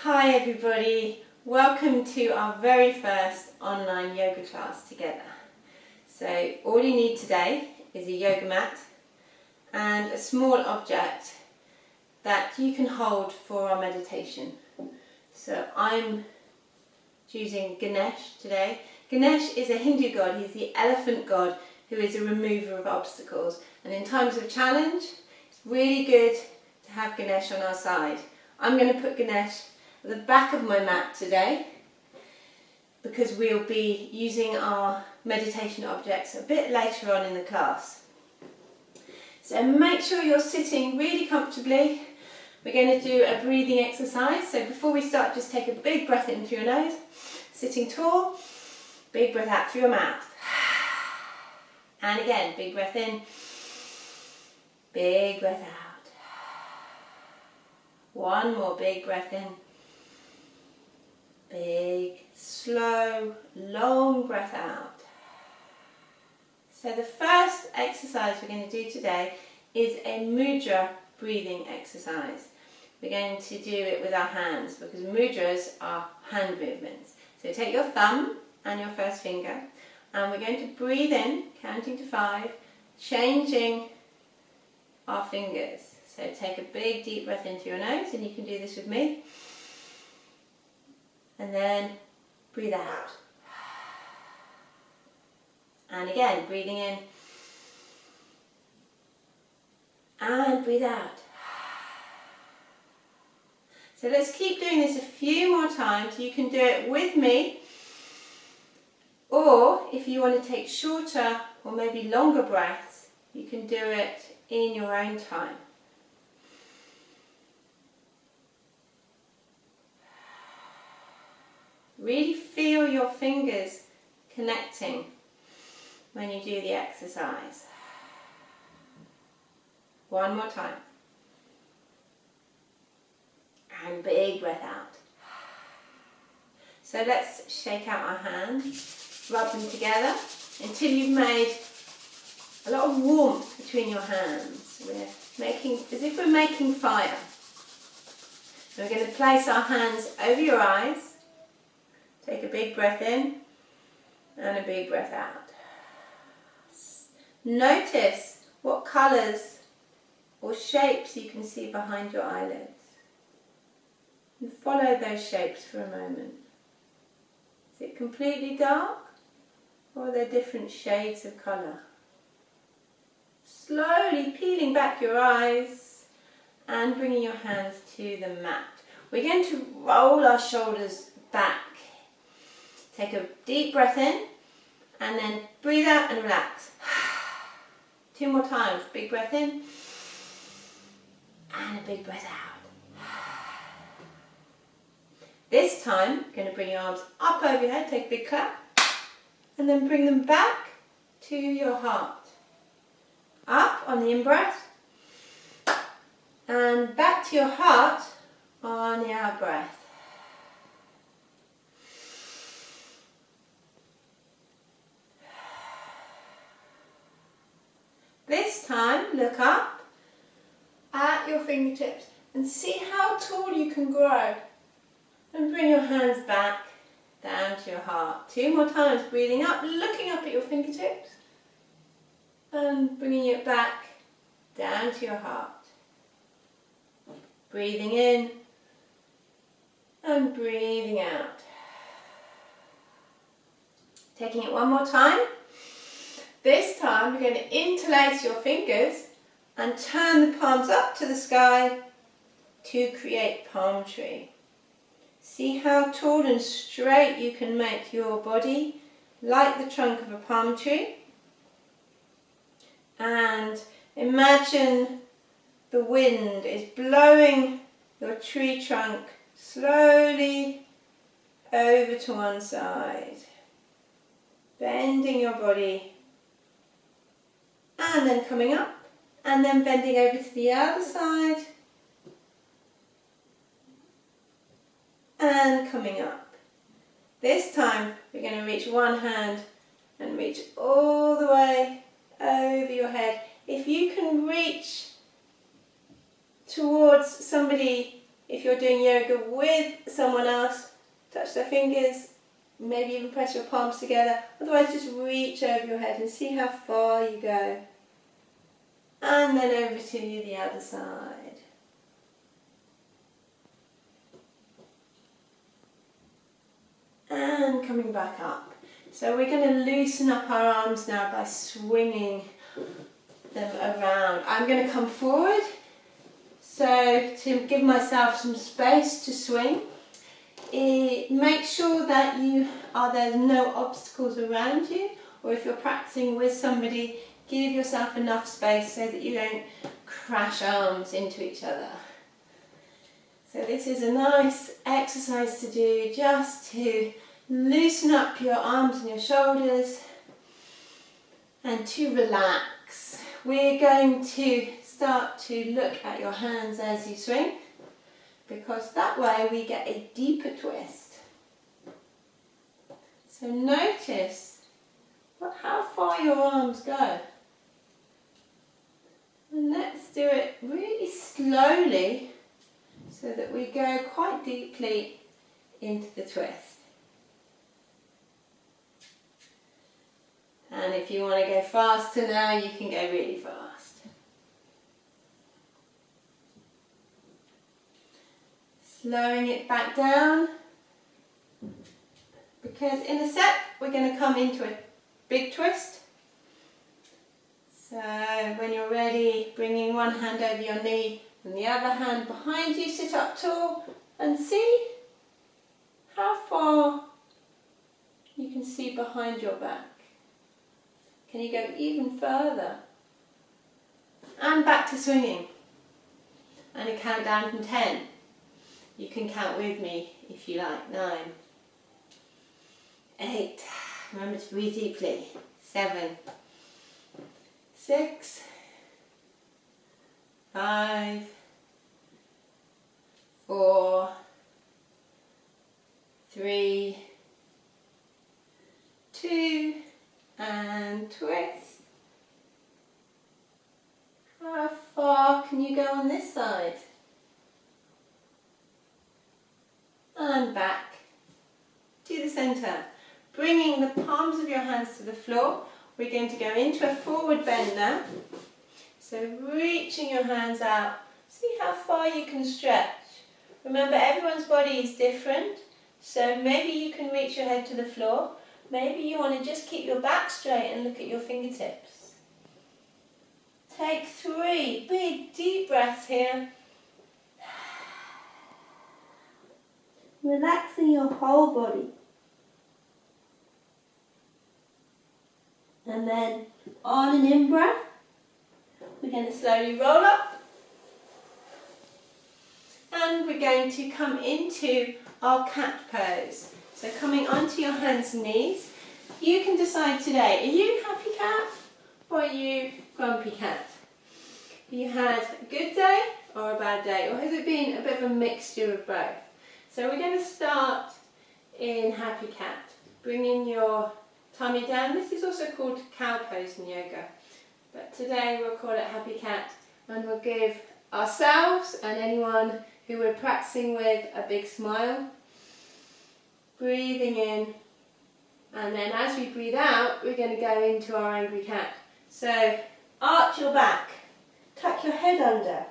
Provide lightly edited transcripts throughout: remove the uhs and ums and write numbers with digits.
Hi everybody, welcome to our very first online yoga class together. So all you need today is a yoga mat and a small object that you can hold for our meditation. So I'm choosing Ganesh today. Ganesh is a Hindu god. He's the elephant god who is a remover of obstacles, and in times of challenge it's really good to have Ganesh on our side. I'm going to put Ganesh at the back of my mat today because we'll be using our meditation objects a bit later on in the class. So make sure you're sitting really comfortably. We're going to do a breathing exercise. So before we start, just take a big breath in through your nose, sitting tall, big breath out through your mouth. And again, big breath in, big breath out. One more big breath in. Big, slow, long breath out. So the first exercise we're going to do today is a mudra breathing exercise. We're going to do it with our hands because mudras are hand movements. So take your thumb and your first finger and we're going to breathe in, counting to 5, changing our fingers. So take a big deep breath into your nose, and you can do this with me. And then breathe out. And again, breathing in. And breathe out. So let's keep doing this a few more times. You can do it with me, or if you want to take shorter or maybe longer breaths, you can do it in your own time. Really feel your fingers connecting when you do the exercise. One more time. And big breath out. So let's shake out our hands, rub them together until you've made a lot of warmth between your hands. We're making, as if we're making fire. And we're going to place our hands over your eyes. Take a big breath in and a big breath out. Notice what colours or shapes you can see behind your eyelids. And follow those shapes for a moment. Is it completely dark or are there different shades of colour? Slowly peeling back your eyes and bringing your hands to the mat. We're going to roll our shoulders back. Take a deep breath in and then breathe out and relax. 2 more times. Big breath in and a big breath out. This time, you're going to bring your arms up over your head, take a big clap, and then bring them back to your heart. Up on the in-breath and back to your heart on the out-breath. This time, look up at your fingertips and see how tall you can grow. And bring your hands back down to your heart. 2 more times, breathing up, looking up at your fingertips. And bringing it back down to your heart. Breathing in and breathing out. Taking it one more time. This time we're going to interlace your fingers and turn the palms up to the sky to create palm tree. See how tall and straight you can make your body, like the trunk of a palm tree. And imagine the wind is blowing your tree trunk slowly over to one side, bending your body. And then coming up, and then bending over to the other side, and coming up. This time we're going to reach one hand and reach all the way over your head. If you can reach towards somebody If you're doing yoga with someone else, touch their fingers, maybe even press your palms together. Otherwise, just reach over your head and see how far you go. And then over to the other side. And coming back up. So we're going to loosen up our arms now by swinging them around. I'm going to come forward, so to give myself some space to swing. Make sure that there's no obstacles around you, or if you're practicing with somebody, give yourself enough space so that you don't crash arms into each other. So this is a nice exercise to do just to loosen up your arms and your shoulders and to relax. We're going to start to look at your hands as you swing, because that way we get a deeper twist. So notice how far your arms go. And let's do it really slowly so that we go quite deeply into the twist. And if you want to go faster now, you can go really fast. Slowing it back down, because in a sec we're going to come into a big twist. So when you're ready, bringing one hand over your knee and the other hand behind you, sit up tall and see how far you can see behind your back. Can you go even further? And back to swinging. And a countdown from 10. You can count with me if you like. 9, 8, remember to breathe deeply. 7, 6, 5, 4, 3, 2, and twist. How far can you go on this side? And back to the centre. Bringing the palms of your hands to the floor. We're going to go into a forward bend now. So reaching your hands out. See how far you can stretch. Remember, everyone's body is different. So maybe you can reach your head to the floor. Maybe you want to just keep your back straight and look at your fingertips. Take 3 big deep breaths here. Relaxing your whole body. And then on an in-breath, we're going to slowly roll up. And we're going to come into our cat pose. So coming onto your hands and knees. You can decide today, are you happy cat or are you grumpy cat? Have you had a good day or a bad day, or has it been a bit of a mixture of both? So we're going to start in happy cat. Bringing your tummy down. This is also called cow pose in yoga, but today we'll call it happy cat, and we'll give ourselves and anyone who we're practicing with a big smile. Breathing in, and then as we breathe out, we're going to go into our angry cat. So arch your back, tuck your head under,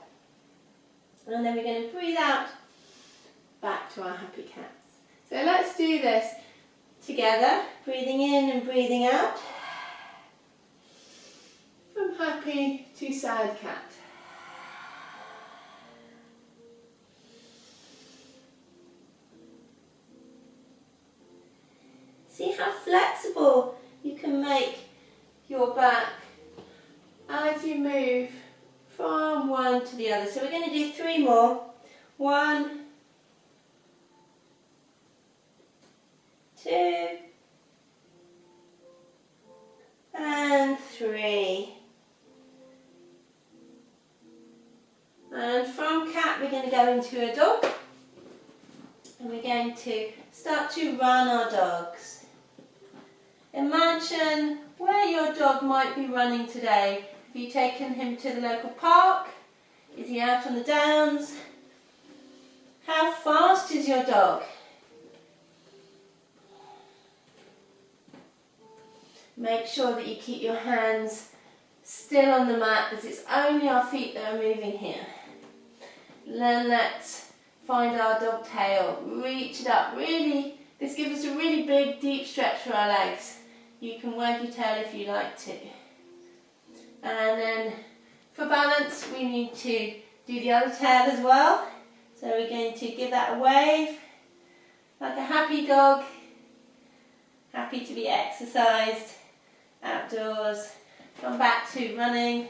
and then we're going to breathe out back to our happy cats. So let's do this together, breathing in and breathing out. From happy to sad cat. See how flexible you can make your back as you move from one to the other. So we're going to do 3 more. 1, 2, and 3. And from cat we're going to go into a dog, and we're going to start to run our dogs. Imagine where your dog might be running today. Have you taken him to the local park? Is he out on the downs? How fast is your dog? Make sure that you keep your hands still on the mat, as it's only our feet that are moving here. Then let's find our dog tail. Reach it up. Really, this gives us a really big, deep stretch for our legs. You can wag your tail if you like to. And then for balance, we need to do the other tail as well. So we're going to give that a wave, like a happy dog, happy to be exercised outdoors. Come back to running,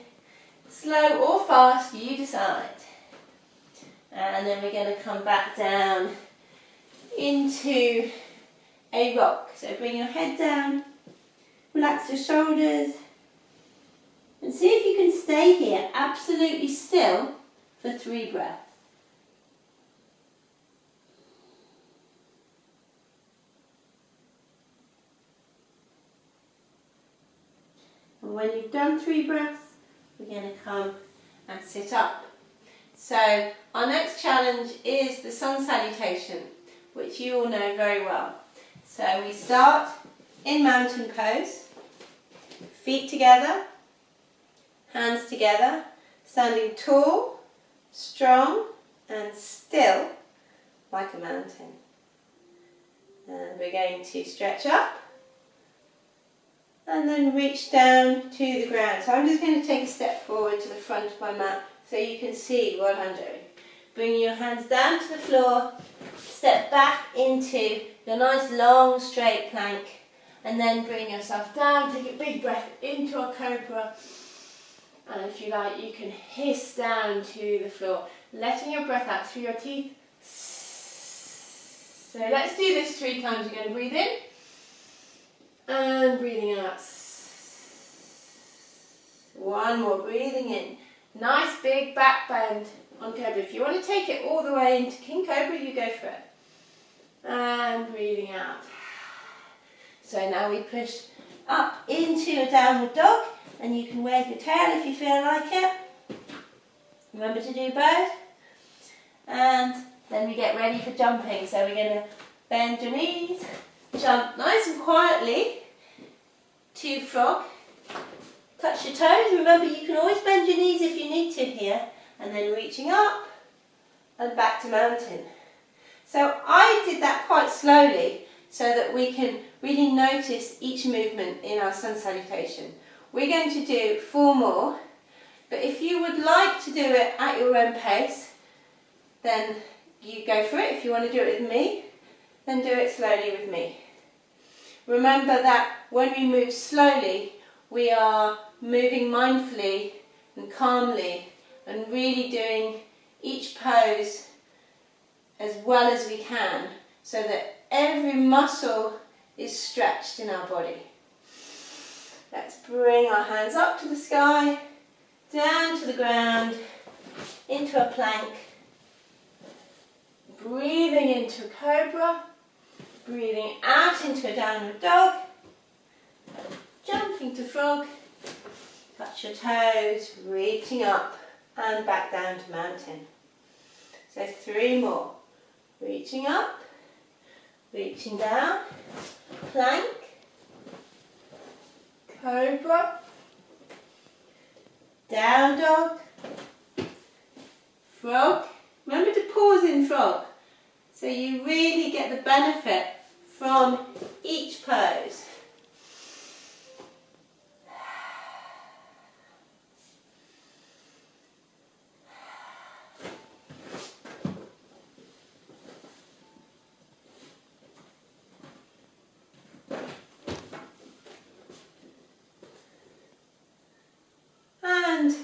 slow or fast, you decide. And then we're going to come back down into a rock. So bring your head down, relax your shoulders, and see if you can stay here absolutely still for 3 breaths. And when you've done 3 breaths, we're going to come and sit up. So our next challenge is the sun salutation, which you all know very well. So we start in mountain pose, feet together, hands together, standing tall, strong and still like a mountain. And we're going to stretch up and then reach down to the ground. So I'm just going to take a step forward to the front of my mat so you can see what I'm doing. Bring your hands down to the floor, step back into your nice long straight plank, and then bring yourself down. Take a big breath into a cobra, and if you like you can hiss down to the floor, letting your breath out through your teeth. So let's do this 3 times. You're going to breathe in and breathing out. 1 more, breathing in. Nice big back bend on cobra. If you want to take it all the way into king cobra, you go for it. And breathing out. So now we push up into a downward dog, and you can wag your tail if you feel like it. Remember to do both. And then we get ready for jumping. So we're going to bend your knees, jump nice and quietly to frog. Touch your toes. Remember, you can always bend your knees if you need to here. And then reaching up and back to mountain. So I did that quite slowly so that we can really notice each movement in our sun salutation. We're going to do 4 more, but if you would like to do it at your own pace, then you go for it. If you want to do it with me, then do it slowly with me. Remember that when we move slowly, we are moving mindfully and calmly and really doing each pose as well as we can so that every muscle is stretched in our body. Let's bring our hands up to the sky, down to the ground, into a plank, breathing into a cobra, breathing out into a downward dog, jumping to frog, touch your toes, reaching up and back down to mountain. So 3 more. Reaching up, reaching down, plank, cobra, down dog, frog. Remember to pause in frog so you really get the benefit from each pose. And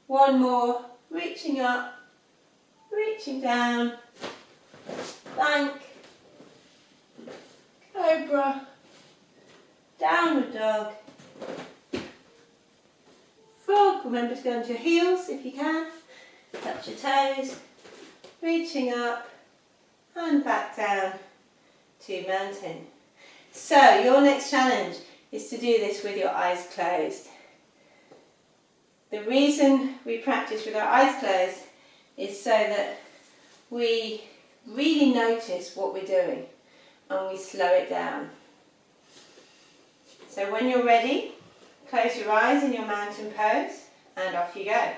1 more, reaching up, reaching down, plank, cobra, downward dog, frog. Remember to go onto your heels if you can, touch your toes, reaching up and back down to mountain. So your next challenge is to do this with your eyes closed. The reason we practice with our eyes closed is so that we really notice what we're doing and we slow it down. So when you're ready, close your eyes in your mountain pose and off you go.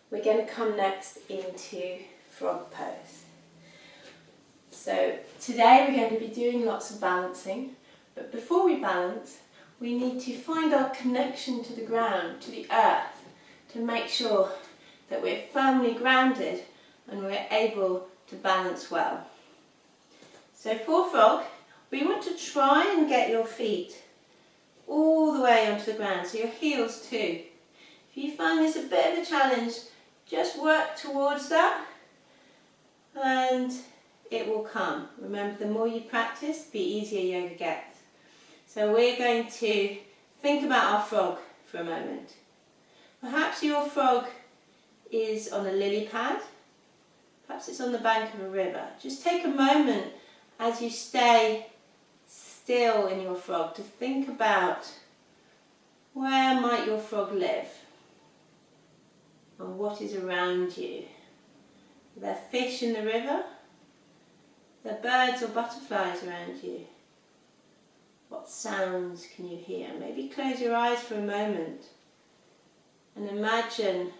We're going to come next into frog pose. So today we're going to be doing lots of balancing, but before we balance, we need to find our connection to the ground, to the earth, to make sure that we're firmly grounded and we're able to balance well. So for frog, we want to try and get your feet all the way onto the ground, so your heels too. If you find this a bit of a challenge, just work towards that and it will come. Remember, the more you practice, the easier yoga gets. So we're going to think about our frog for a moment. Perhaps your frog is on a lily pad, perhaps it's on the bank of a river. Just take a moment as you stay still in your frog to think about where might your frog live and what is around you. Are there fish in the river? Are there birds or butterflies around you? What sounds can you hear? Maybe close your eyes for a moment and imagine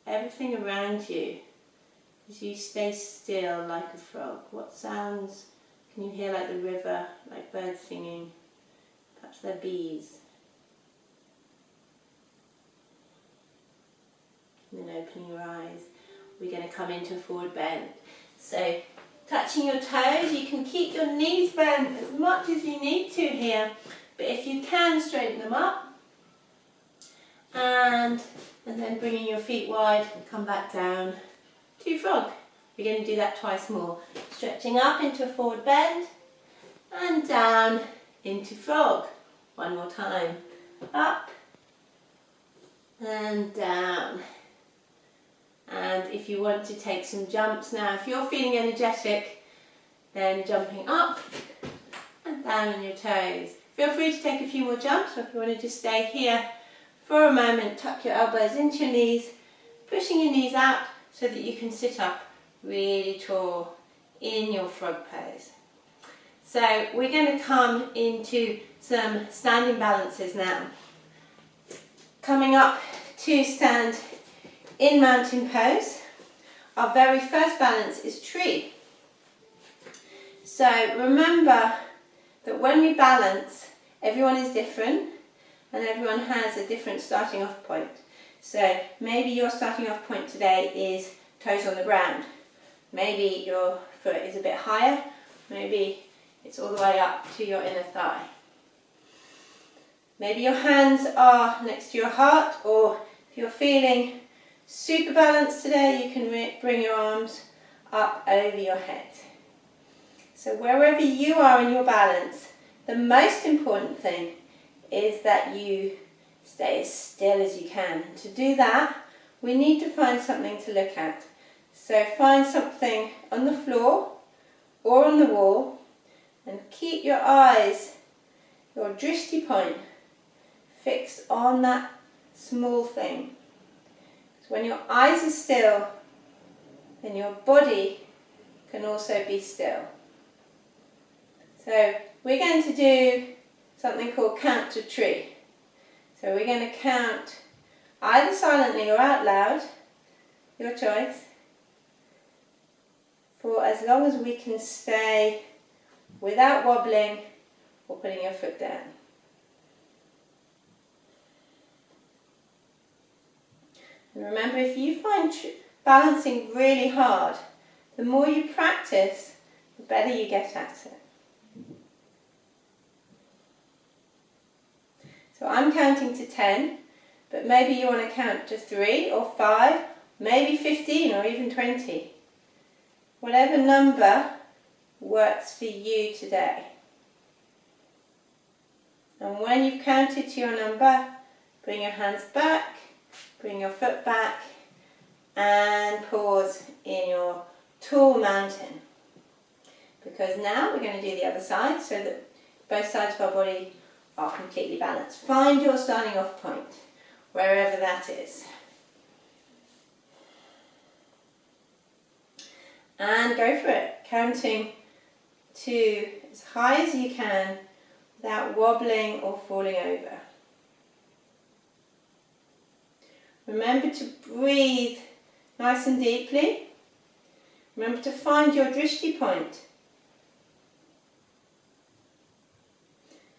everything around you as you stay still like a frog. What sounds can you hear, like the river, like birds singing? Perhaps they're bees. And then opening your eyes, we're going to come into a forward bend. So touching your toes, you can keep your knees bent as much as you need to here, but if you can, straighten them up. And then bringing your feet wide, come back down to frog. We're going to do that twice more. Stretching up into a forward bend and down into frog. One more time. Up and down. And if you want to take some jumps now, if you're feeling energetic, then jumping up and down on your toes. Feel free to take a few more jumps, or if you want to just stay here for a moment, tuck your elbows into your knees, pushing your knees out so that you can sit up really tall in your frog pose. So we're going to come into some standing balances now. Coming up to stand in mountain pose, our very first balance is tree. So remember that when we balance, everyone is different and everyone has a different starting off point. So maybe your starting off point today is toes on the ground. Maybe your foot is a bit higher, maybe it's all the way up to your inner thigh. Maybe your hands are next to your heart, or if you're feeling super balanced today, you can bring your arms up over your head. So wherever you are in your balance, the most important thing is that you stay as still as you can. To do that, we need to find something to look at. So find something on the floor or on the wall and keep your eyes, your drishti point, fixed on that small thing. When your eyes are still, then your body can also be still. So we're going to do something called count to tree. So we're going to count either silently or out loud, your choice, for as long as we can stay without wobbling or putting your foot down. And remember, if you find balancing really hard, the more you practice, the better you get at it. So I'm counting to 10, but maybe you want to count to 3 or 5, maybe 15 or even 20. Whatever number works for you today. And when you've counted to your number, Bring your hands back, bring your foot back, and pause in your tall mountain. Because now we're going to do the other side so that both sides of our body are completely balanced. Find your starting off point, wherever that is. And go for it, counting to as high as you can without wobbling or falling over. Remember to breathe nice and deeply. Remember to find your drishti point.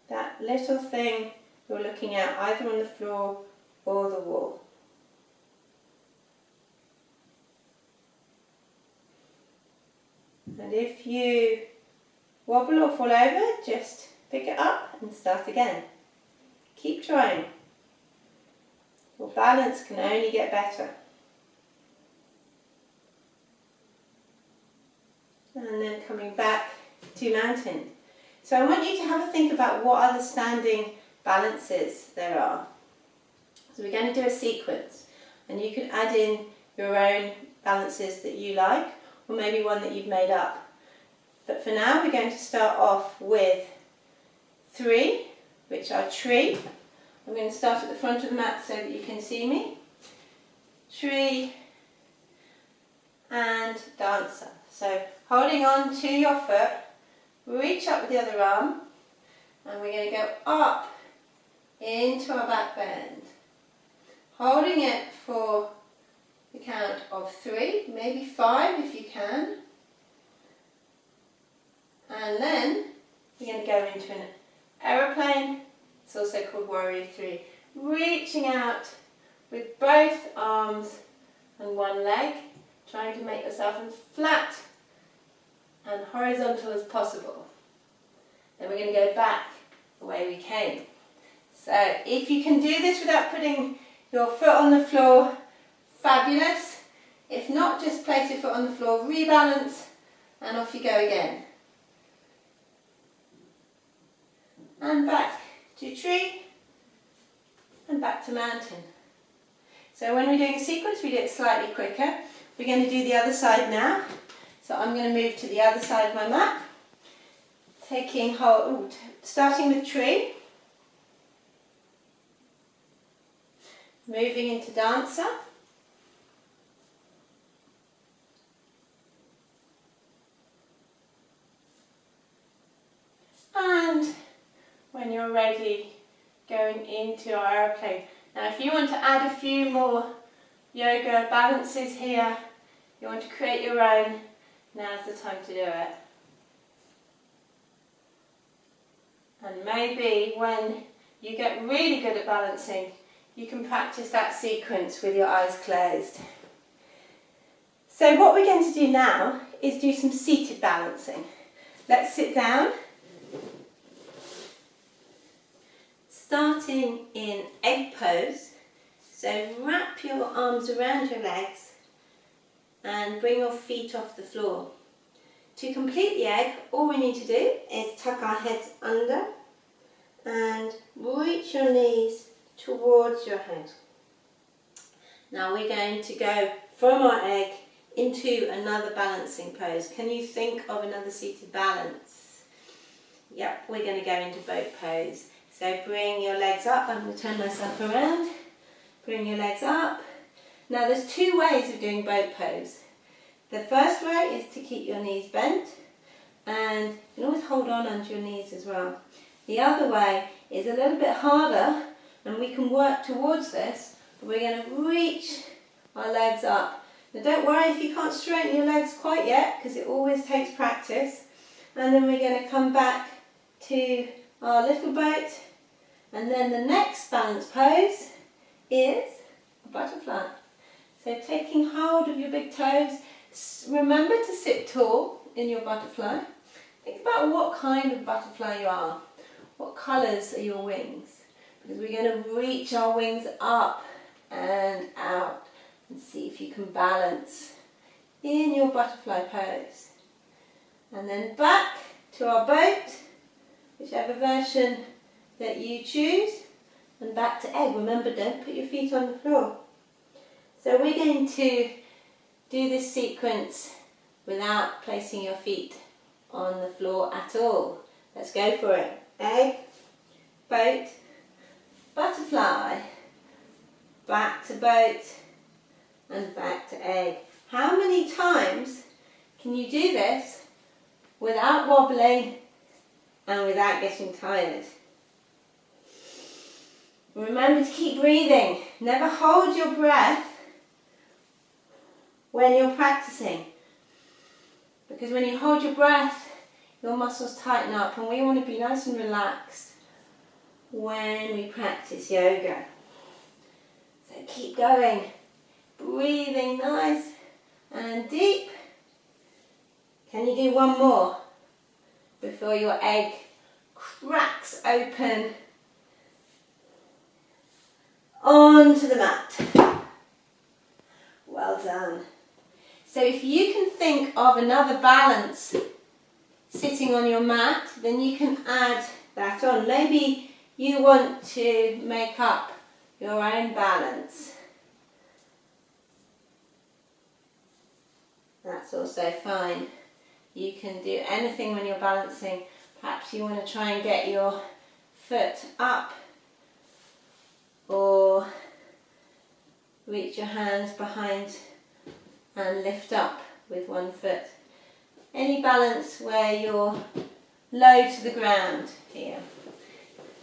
That little thing you're looking at either on the floor or the wall. And if you wobble or fall over, just pick it up and start again. Keep trying. Your balance can only get better. And then coming back to mountain. So I want you to have a think about what other standing balances there are. So we're going to do a sequence, and you can add in your own balances that you like, or maybe one that you've made up. But for now we're going to start off with 3, which are tree. I'm going to start at the front of the mat so that you can see me. Tree and dancer. So holding on to your foot, reach up with the other arm, and we're going to go up into our back bend. Holding it for the count of 3, maybe 5 if you can. And then we're going to go into an aeroplane. It's also called Warrior 3. Reaching out with both arms and one leg, trying to make yourself as flat and horizontal as possible. Then we're going to go back the way we came. So if you can do this without putting your foot on the floor, fabulous. If not, just place your foot on the floor, rebalance, and off you go again. And back to tree, and back to mountain. So when we're doing a sequence, we do it slightly quicker. We're going to do the other side now. So I'm going to move to the other side of my mat, taking hold, starting with tree, moving into dancer, and when you're ready, going into our aeroplane. Now if you want to add a few more yoga balances here, you want to create your own, now's the time to do it. And maybe when you get really good at balancing, you can practice that sequence with your eyes closed. So what we're going to do now is do some seated balancing. Let's sit down. Starting in egg pose, so wrap your arms around your legs and bring your feet off the floor. To complete the egg, all we need to do is tuck our heads under and reach your knees towards your head. Now we're going to go from our egg into another balancing pose. Can you think of another seated balance? Yep, we're going to go into boat pose. So bring your legs up. I'm going to turn myself around. Bring your legs up. Now there's 2 ways of doing boat pose. The first way is to keep your knees bent, and you can always hold on onto your knees as well. The other way is a little bit harder, and we can work towards this, but we're going to reach our legs up. Now don't worry if you can't straighten your legs quite yet, because it always takes practice. And then we're going to come back to our little boat. And then the next balance pose is a butterfly. So taking hold of your big toes, remember to sit tall in your butterfly. Think about what kind of butterfly you are. What colours are your wings? Because we're going to reach our wings up and out and see if you can balance in your butterfly pose. And then back to our boat, whichever version that you choose, and back to egg. Remember, don't put your feet on the floor. So we're going to do this sequence without placing your feet on the floor at all. Let's go for it. Egg, boat, butterfly, back to boat, and back to egg. How many times can you do this without wobbling and without getting tired? Remember to keep breathing. Never hold your breath when you're practicing, because when you hold your breath, your muscles tighten up, and we want to be nice and relaxed when we practice yoga. So keep going, breathing nice and deep. Can you do one more before your egg cracks open onto the mat? Well done. So if you can think of another balance sitting on your mat, then you can add that on. Maybe you want to make up your own balance. That's also fine. You can do anything when you're balancing. Perhaps you want to try and get your foot up, or reach your hands behind and lift up with one foot. Any balance where you're low to the ground here.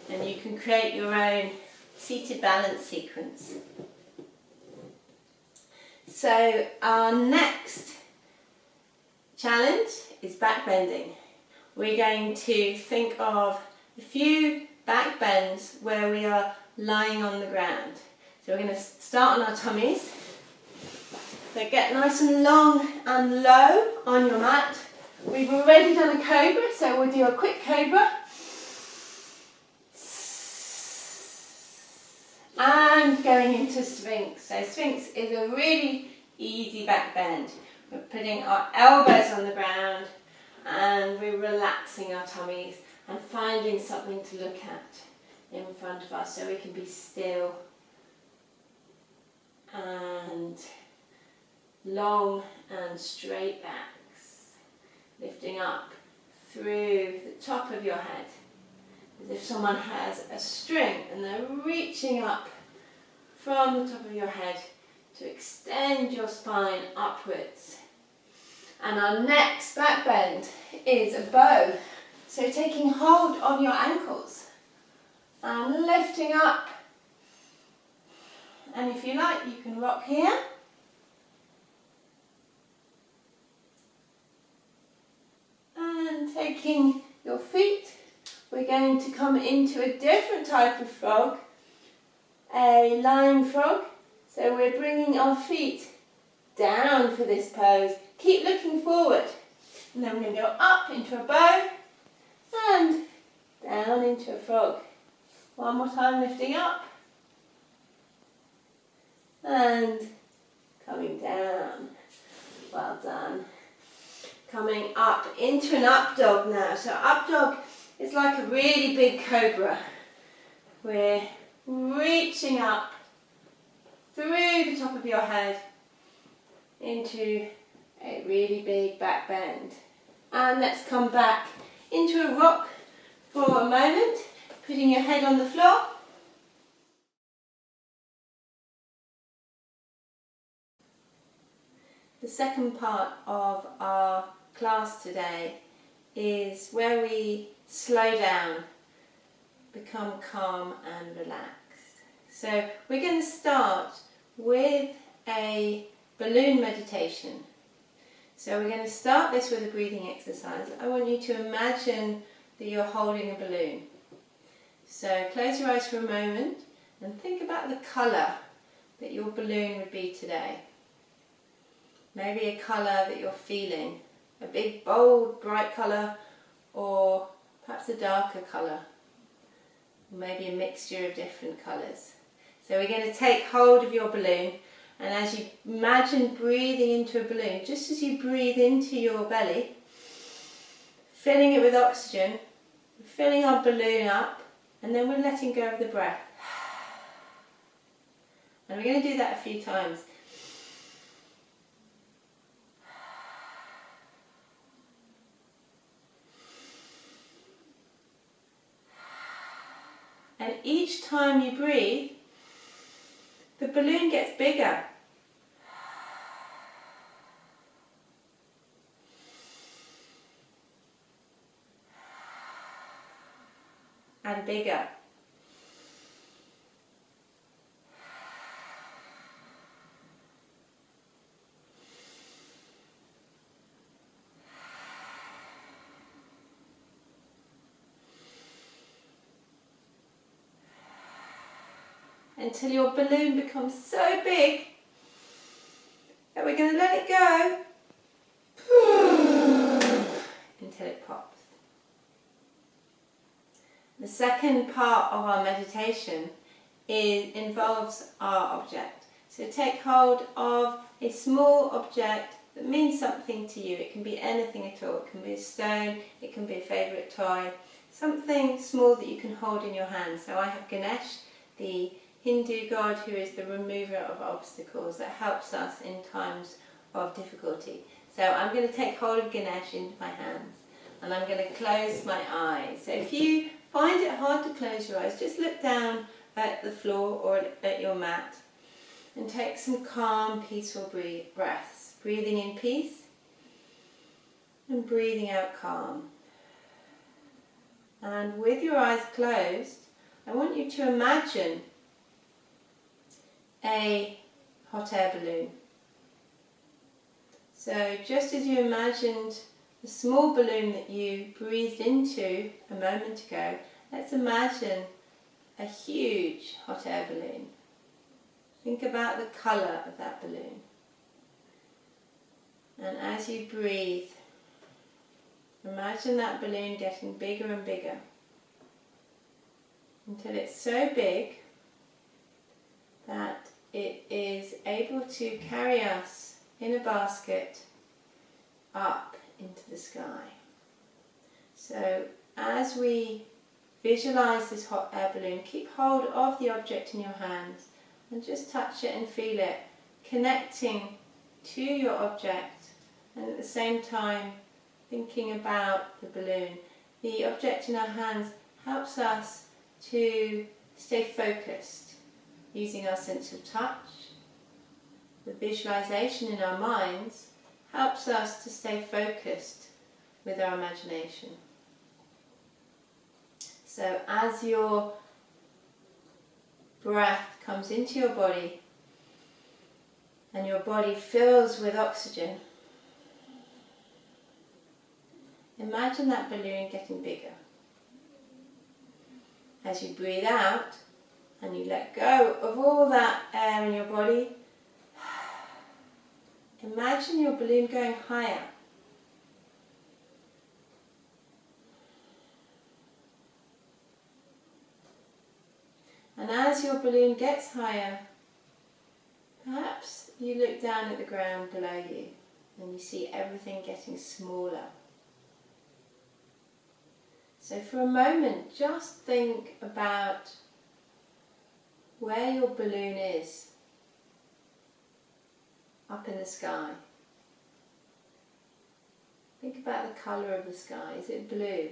And you can create your own seated balance sequence. So our next challenge is back bending. We're going to think of a few back bends where we are lying on the ground. So we're going to start on our tummies. So get nice and long and low on your mat. We've already done a cobra, so we'll do a quick cobra. And going into Sphinx. So Sphinx is a really easy back bend. We're putting our elbows on the ground and we're relaxing our tummies and finding something to look at in front of us so we can be still and long and straight backs, lifting up through the top of your head as if someone has a string and they're reaching up from the top of your head to extend your spine upwards. And our next back bend is a bow. So taking hold of your ankles and lifting up. And if you like, you can rock here. And taking your feet, we're going to come into a different type of frog, a lying frog. So we're bringing our feet down for this pose. Keep looking forward. And then we're going to go up into a bow and down into a frog. One more time, lifting up and coming down. Well done. Coming up into an up dog now. So up dog is like a really big cobra. We're reaching up through the top of your head into a really big back bend. And let's come back into a rock for a moment, putting your head on the floor. The second part of our class today is where we slow down, become calm and relaxed. So we're going to start with a balloon meditation. So we're going to start this with a breathing exercise. I want you to imagine that you're holding a balloon. So close your eyes for a moment and think about the colour that your balloon would be today. Maybe a colour that you're feeling, a big, bold, bright colour, or perhaps a darker colour. Maybe a mixture of different colours. So we're going to take hold of your balloon, and as you imagine breathing into a balloon, just as you breathe into your belly, filling it with oxygen, filling our balloon up, and then we're letting go of the breath. And we're going to do that a few times. And each time you breathe, the balloon gets bigger. And bigger. Until your balloon becomes so big that we're going to let it go until it pops. The second part of our meditation involves our object. So take hold of a small object that means something to you. It can be anything at all. It can be a stone, it can be a favourite toy, something small that you can hold in your hand. So I have Ganesh, the Hindu god who is the remover of obstacles, that helps us in times of difficulty. So I'm going to take hold of Ganesh into my hands and I'm going to close my eyes. So if you find it hard to close your eyes, just look down at the floor or at your mat and take some calm, peaceful breaths. Breathing in peace and breathing out calm. And with your eyes closed, I want you to imagine a hot air balloon. So just as you imagined the small balloon that you breathed into a moment ago, let's imagine a huge hot air balloon. Think about the colour of that balloon. And as you breathe, imagine that balloon getting bigger and bigger until it's so big that it is able to carry us in a basket up into the sky. So as we visualise this hot air balloon, keep hold of the object in your hands and just touch it and feel it, connecting to your object and at the same time thinking about the balloon. The object in our hands helps us to stay focused using our sense of touch. The visualization in our minds helps us to stay focused with our imagination. So as your breath comes into your body and your body fills with oxygen, imagine that balloon getting bigger. As you breathe out and you let go of all that air in your body, imagine your balloon going higher. And as your balloon gets higher, perhaps you look down at the ground below you and you see everything getting smaller. So for a moment, just think about where your balloon is up in the sky. Think about the colour of the sky. Is it blue?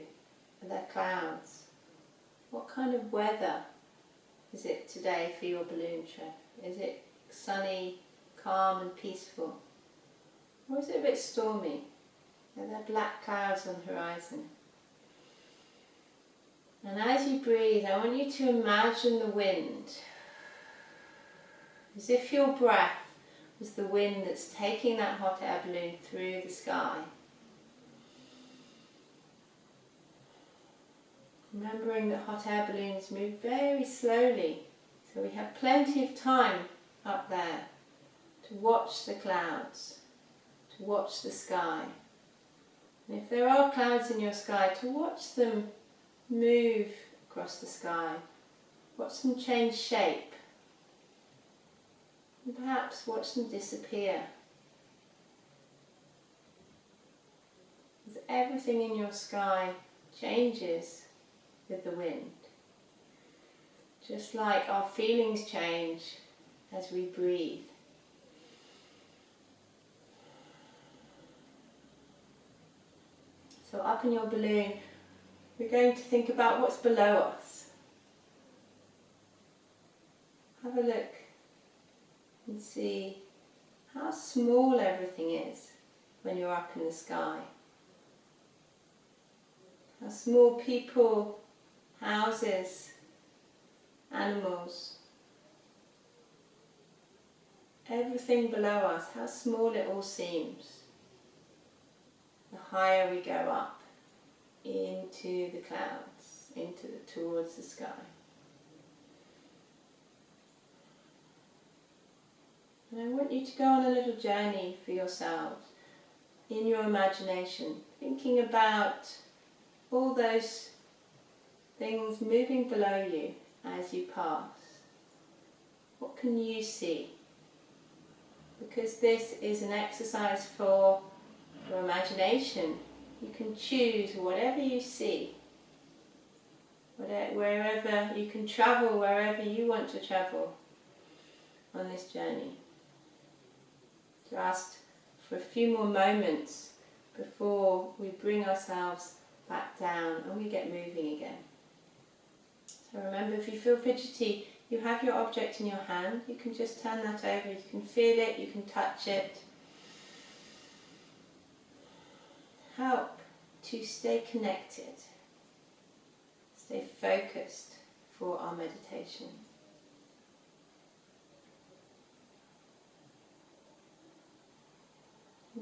Are there clouds? What kind of weather is it today for your balloon trip? Is it sunny, calm and peaceful? Or is it a bit stormy? Are there black clouds on the horizon? And as you breathe, I want you to imagine the wind, as if your breath was the wind that's taking that hot air balloon through the sky. Remembering that hot air balloons move very slowly, so we have plenty of time up there to watch the clouds, to watch the sky. And if there are clouds in your sky, to watch them move across the sky, watch them change shape, and perhaps watch them disappear. As everything in your sky changes with the wind. Just like our feelings change as we breathe. So up in your balloon, we're going to think about what's below us. Have a look and see how small everything is when you're up in the sky. How small people, houses, animals, everything below us, how small it all seems. The higher we go up into the clouds, towards the sky. And I want you to go on a little journey for yourselves in your imagination, thinking about all those things moving below you as you pass. What can you see? Because this is an exercise for your imagination. You can choose whatever you see, wherever you can travel, wherever you want to travel on this journey. Just for a few more moments before we bring ourselves back down and we get moving again. So remember, if you feel fidgety, you have your object in your hand. You can just turn that over, you can feel it, you can touch it. Help to stay connected, stay focused for our meditation.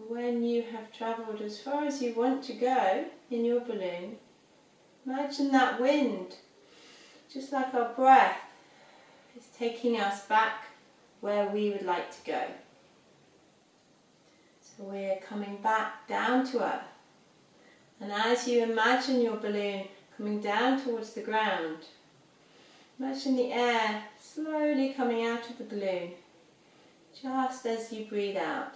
When you have travelled as far as you want to go in your balloon, imagine that wind, just like our breath, is taking us back where we would like to go. So we're coming back down to earth. And as you imagine your balloon coming down towards the ground, imagine the air slowly coming out of the balloon, just as you breathe out.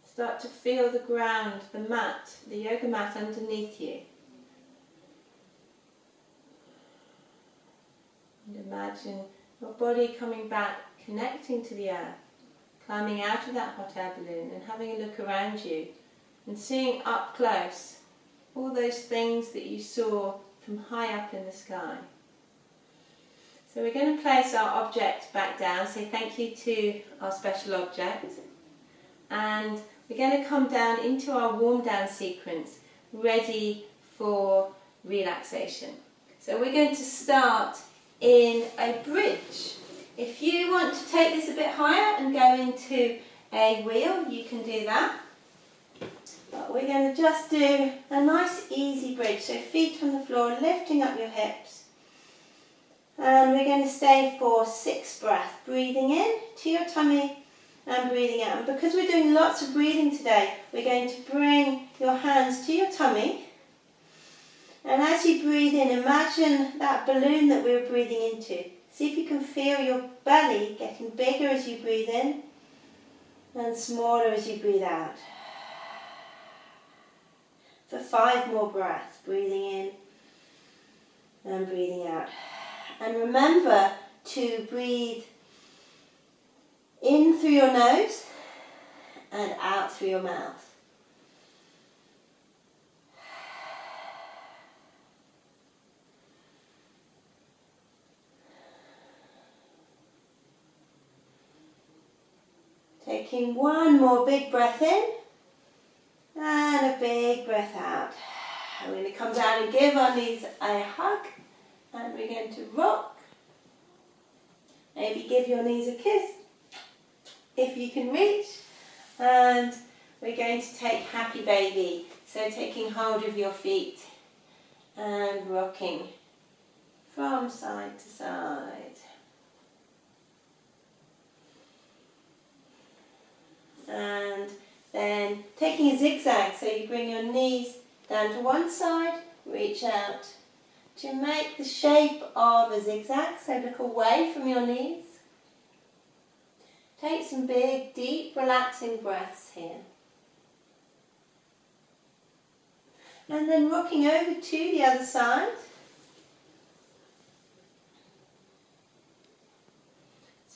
Start to feel the ground, the mat, the yoga mat underneath you. And imagine your body coming back, connecting to the earth, climbing out of that hot air balloon and having a look around you and seeing up close all those things that you saw from high up in the sky. So we're going to place our object back down, say thank you to our special object, and we're going to come down into our warm down sequence, ready for relaxation. So we're going to start in a bridge. If you want to take this a bit higher and go into a wheel, you can do that. But we're going to just do a nice easy bridge. So feet on the floor, lifting up your hips. And we're going to stay for 6 breaths, breathing in to your tummy and breathing out. And because we're doing lots of breathing today, we're going to bring your hands to your tummy. And as you breathe in, imagine that balloon that we were breathing into. See if you can feel your belly getting bigger as you breathe in and smaller as you breathe out. For 5 more breaths, breathing in and breathing out. And remember to breathe in through your nose and out through your mouth. Taking one more big breath in and a big breath out. I'm going to come down and give our knees a hug, and we're going to rock. Maybe give your knees a kiss if you can reach, and we're going to take happy baby. So taking hold of your feet and rocking from side to side. And then taking a zigzag, so you bring your knees down to one side, reach out to make the shape of a zigzag, so look away from your knees. Take some big, deep, relaxing breaths here. And then rocking over to the other side.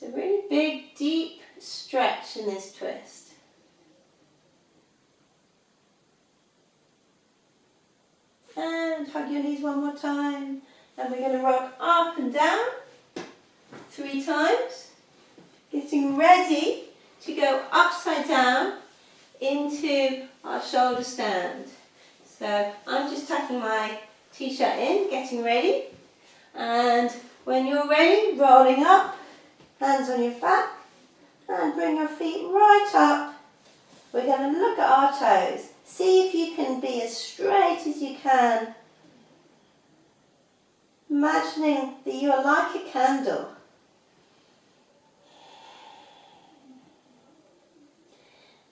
It's a really big, deep stretch in this twist. And hug your knees one more time. And we're going to rock up and down 3 times. Getting ready to go upside down into our shoulder stand. So I'm just tucking my t-shirt in, getting ready. And when you're ready, rolling up, hands on your back, and bring your feet right up. We're going to look at our toes. See if you can be as straight as you can. Imagining that you are like a candle.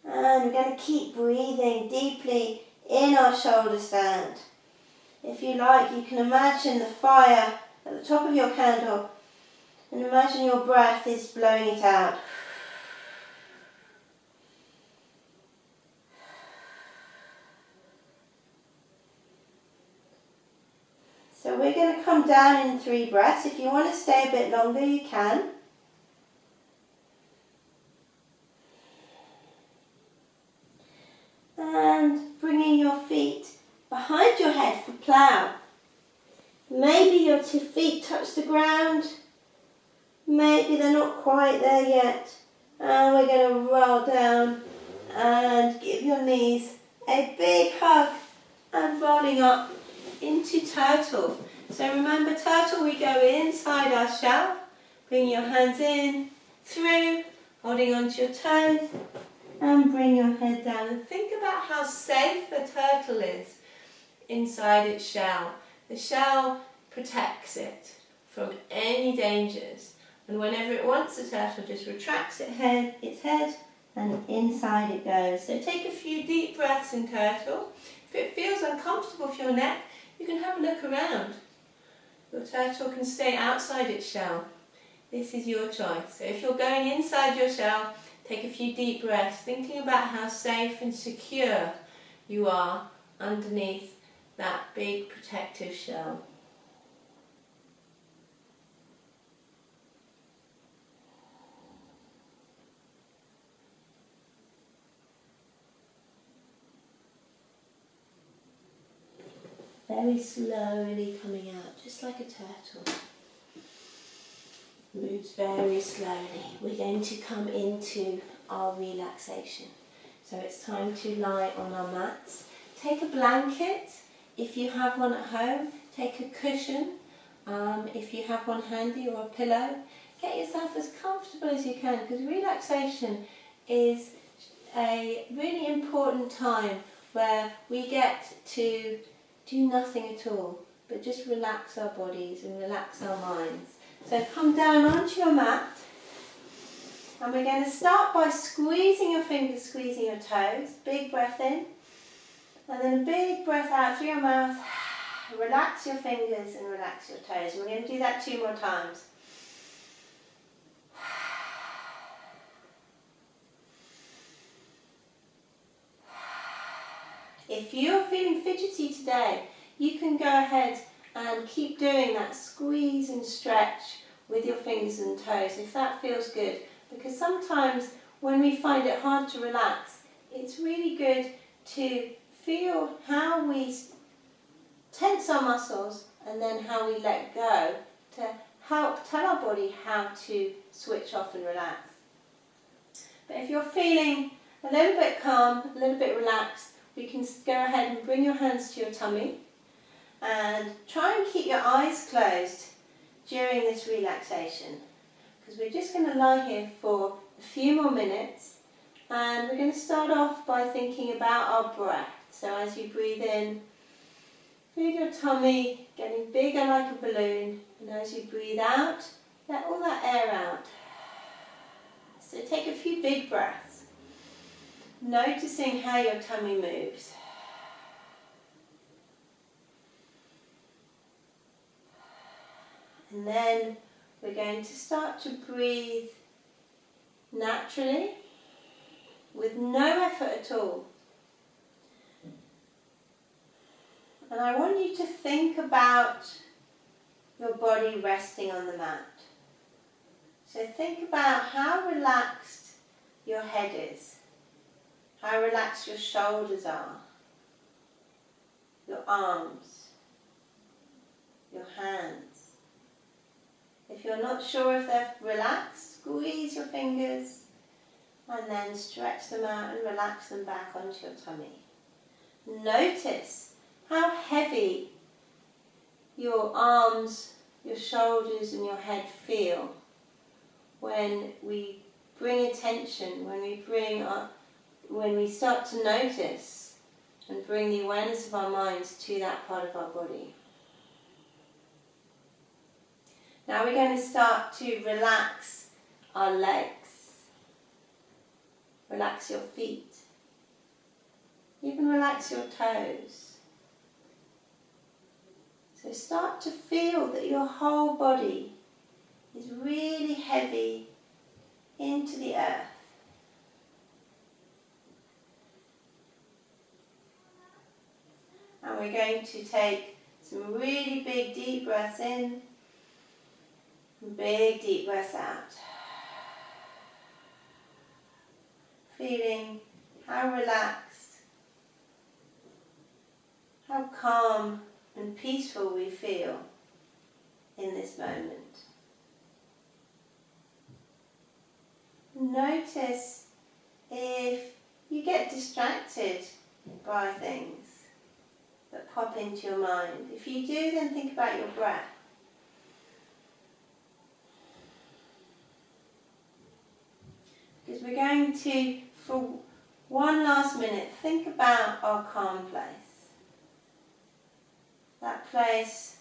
And we're going to keep breathing deeply in our shoulder stand. If you like, you can imagine the fire at the top of your candle and imagine your breath is blowing it out. So we're going to come down in 3 breaths. If you want to stay a bit longer, you can. And bringing your feet behind your head for plough. Maybe your 2 feet touch the ground. Maybe they're not quite there yet. And we're going to roll down and give your knees a big hug and rolling up into turtle. So remember, turtle, we go inside our shell. Bring your hands in, through, holding onto your toes, and bring your head down. And think about how safe a turtle is inside its shell. The shell protects it from any dangers. And whenever it wants, the turtle just retracts its head, and inside it goes. So take a few deep breaths in turtle. If it feels uncomfortable for your neck, you can have a look around. Your turtle can stay outside its shell. This is your choice. So if you're going inside your shell, take a few deep breaths, thinking about how safe and secure you are underneath that big protective shell. Very slowly coming out, just like a turtle. Moves very slowly. We're going to come into our relaxation. So it's time to lie on our mats. Take a blanket, if you have one at home. Take a cushion, if you have one handy, or a pillow. Get yourself as comfortable as you can, because relaxation is a really important time where we get to do nothing at all, but just relax our bodies and relax our minds. So come down onto your mat, and we're going to start by squeezing your fingers, squeezing your toes. Big breath in, and then a big breath out through your mouth. Relax your fingers and relax your toes. And we're going to do that 2 more times. If you're feeling fidgety today, you can go ahead and keep doing that squeeze and stretch with your fingers and toes if that feels good. Because sometimes when we find it hard to relax, it's really good to feel how we tense our muscles and then how we let go to help tell our body how to switch off and relax. But if you're feeling a little bit calm, a little bit relaxed, we can go ahead and bring your hands to your tummy and try and keep your eyes closed during this relaxation, because we're just going to lie here for a few more minutes, and we're going to start off by thinking about our breath. So as you breathe in, feel your tummy getting bigger like a balloon, and as you breathe out, let all that air out. So take a few big breaths, noticing how your tummy moves. And then we're going to start to breathe naturally, with no effort at all. And I want you to think about your body resting on the mat. So think about how relaxed your head is, how relaxed your shoulders are, your arms, your hands. If you're not sure if they're relaxed, squeeze your fingers and then stretch them out and relax them back onto your tummy. Notice how heavy your arms, your shoulders and your head feel when we bring attention, when we start to notice and bring the awareness of our minds to that part of our body. Now we're going to start to relax our legs, relax your feet, even relax your toes. So start to feel that your whole body is really heavy into the earth. And we're going to take some really big deep breaths in and big deep breaths out. Feeling how relaxed, how calm and peaceful we feel in this moment. Notice if you get distracted by things that pop into your mind. If you do, then think about your breath. Because we're going to, for one last minute, think about our calm place. That place,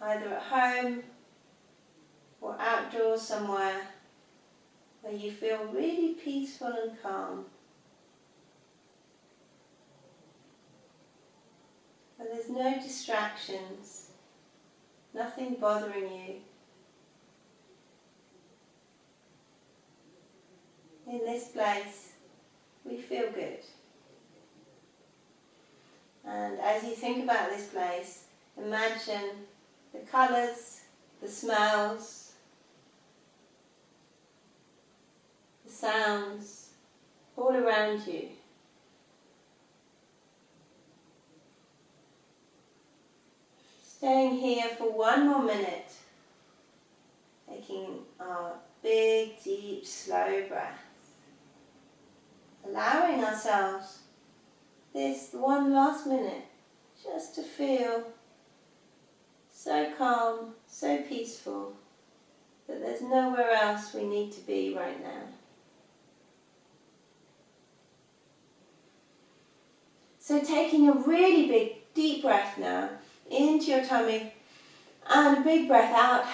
either at home or outdoors somewhere, where you feel really peaceful and calm. Where there's no distractions, nothing bothering you. In this place, we feel good. And as you think about this place, imagine the colours, the smells, the sounds all around you. Staying here for one more minute, taking our big, deep, slow breaths, allowing ourselves this one last minute just to feel so calm, so peaceful, that there's nowhere else we need to be right now. So taking a really big, deep breath now into your tummy and a big breath out,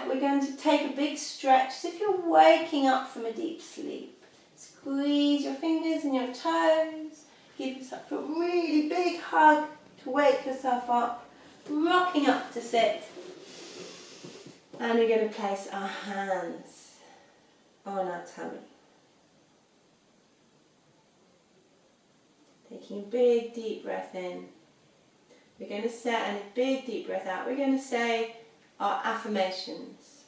we're going to take a big stretch. So if you're waking up from a deep sleep, squeeze your fingers and your toes, give yourself a really big hug to wake yourself up, rocking up to sit. And we're going to place our hands on our tummy. Taking a big deep breath in. We're going to say, and a big deep breath out, we're going to say our affirmations,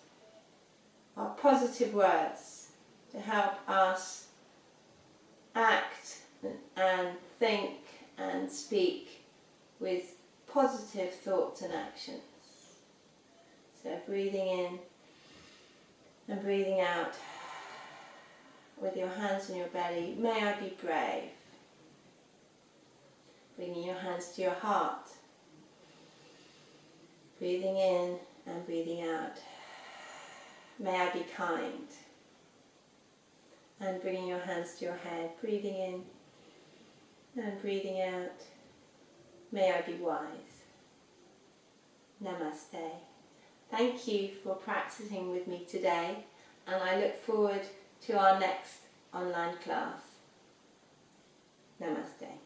our positive words to help us act and think and speak with positive thoughts and actions. So breathing in and breathing out with your hands on your belly. May I be brave. Bringing your hands to your heart. Breathing in and breathing out. May I be kind. And bringing your hands to your head. Breathing in and breathing out. May I be wise. Namaste. Thank you for practicing with me today, and I look forward to our next online class. Namaste.